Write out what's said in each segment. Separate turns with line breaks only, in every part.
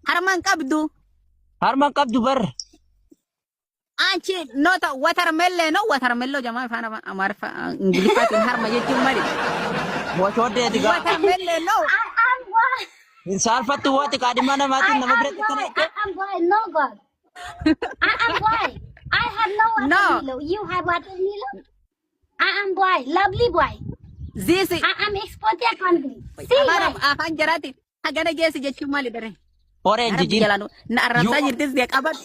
harman qabdu
በር
አንቺ ኖታ ወተርሜሎ ነው ወተርሜሎ ጀማ ፋና አማርፋ እንግሊፋትን harma jechuun mali
ወቾዴ ዲጋ
ወተርሜሎ ነው
ኢንሳልፈቱ ወጥ ቃዲማና ማቲ ነመብረት ከነ
I'm blind, no God. I'm blind. I have no watermelon. You have watermelon? I am blind, lovely boy.
this
I am exporting country. See
Arab afan jarati hagana jeesi jechuun mali dare
orange jin
na arrabsa jirtis de qabat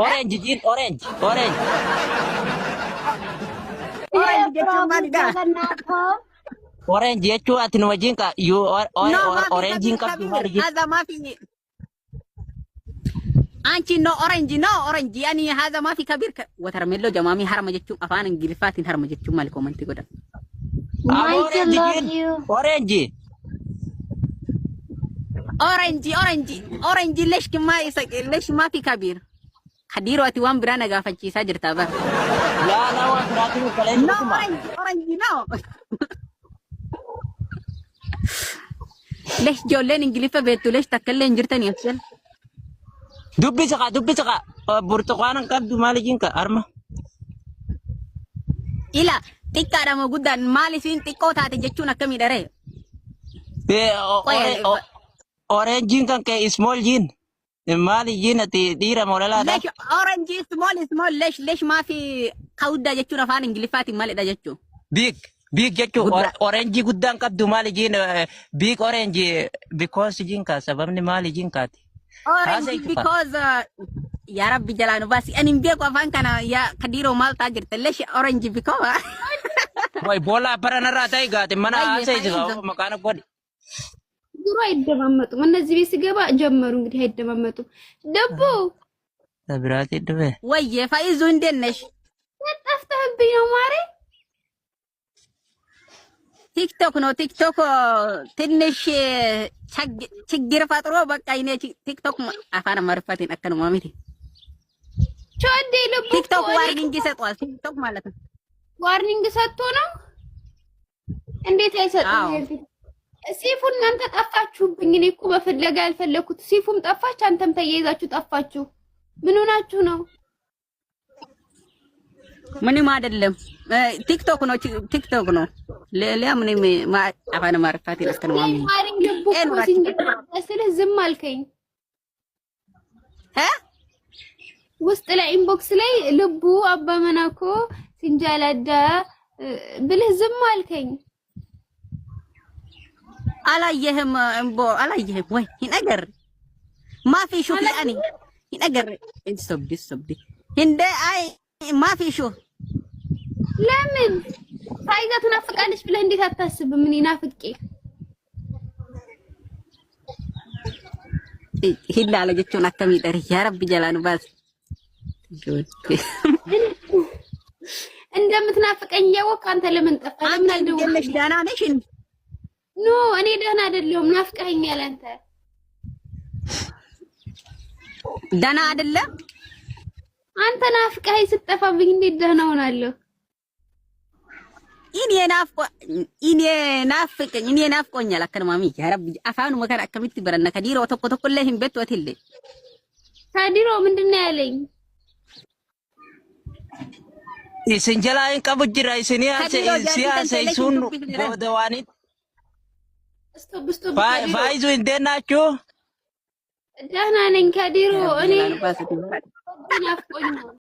orange jin orange
jechuun mali da
orange jechuun ati nu wajjin ka you orange jin qabdu mali jin
هذا ما في አንቺ ነው ኦሬንጅ ያኒ هذا ما في كبير ወተርሜሎ ጀማሚ harma jechuun afaan ingilifatiin harma jechuun mali komanti godha
Michael, love you.
orange ليش ما في كبير حديرو اتي وان برانا غافچيسا جرتا بر
لا وافراكم كلام
no
كما
orange no ليش جولين انجليفه بيتو ليش تكلين جرتني افشل
دبي سقا برتقانا قد مالي جنك ارما
ila tikkaadhama guddaan maaliifin xiqqoo taate jechuun akkamii dharee
orange kan ke small jin mali jin ati dira molala da
lesh orange small lesh maafi kawudda jechuun afaan ingilifaatiin maalidha jechuun
big jechu orange guddan qabdu mali jin big orange because jin ka sababni mali jin kati
orange because ya rabbi jalanu basi anin beeko afaan kana ya kadiro malta jirta lesh orange because
way bola parana ratai gati mana asay makana god
ድሮ አይደማመጡም እነዚህ ቤት ሲገባ ጀመሩ እንግዲህ አይደማመጡም ደቡ
ተብራቴ ደበ
ወየ ፋይዙ እንዴት ነሽ
ጠፍተህብኝ ነው ማሬ
ቲክቶክ ትንሽ ችግር ፈጥሮ በቃ እኔ ቲክቶክ አፋን ማርፋቴን አከነ ማሚቲ
ቾዴ ልቡ
ቲክቶክ ዋርኒንግ ይሰጣል ቲክቶክ ማለት ነው
ዋርኒንግ ሰጥቶ ነው እንዴት አይሰጥም ሲፉን እናንተ ጠፋችሁብኝ እኔ እኮ በፍለጋ ያልፈለኩት ሲፉም ጠፋች አንተም ተያይዛችሁ ጠፋችሁ ምን ሆናችሁ ነው
ምንም አይደለም ቲክቶክ ነው ሌላ ምንም አፋን ማርፋቴን አከነ ማሚ
ማሪንግ ልቡ ኮሲንግ ስለዚህ ዝም አልከኝ ውስጥ ላይ ኢንቦክስ ላይ ልቡ አባመናኮ ሲንጃላዳ ብለህ ዝም አልከኝ አላየህም ወይ ይነገር ማፊ ሹ ያኒ ይነገር እንሰብዲ እንደ አይ ማፊ ሹ ለምን ፋይዛ ትናፍቃለች ብለህ እንዴት አታስብም ምን ይናፍቄ
ሂላ ለጀቹን አከሚ ደር ያ ረብ ጀላኑ ባስ
እንደምትናፍቀኝ ያወቅ አንተ ለምን ጠፋ ለምን አልደወልሽ
ዳና ነሽ
ኖ እኔ ደህና አይደለሁም ናፍቀኸኛል አንተ
ደህና አይደለም
አንተ ናፍቀኸኝ ስትጠፋብኝ እንዴት ደህና ሆናለሁ እኔ ናፍቆኛል አከነ ማሚ ያ ረብ አፋኑ መከራ አከሚት በረና ከዲሮ ተቆ ለህም ቤት ወትል ታዲሮ ምንድነው ያለኝ
Isinjalain kabujira siya isun bodawanit.
Stop.
Faizu indenachu.
Dahna neng kadiro ani.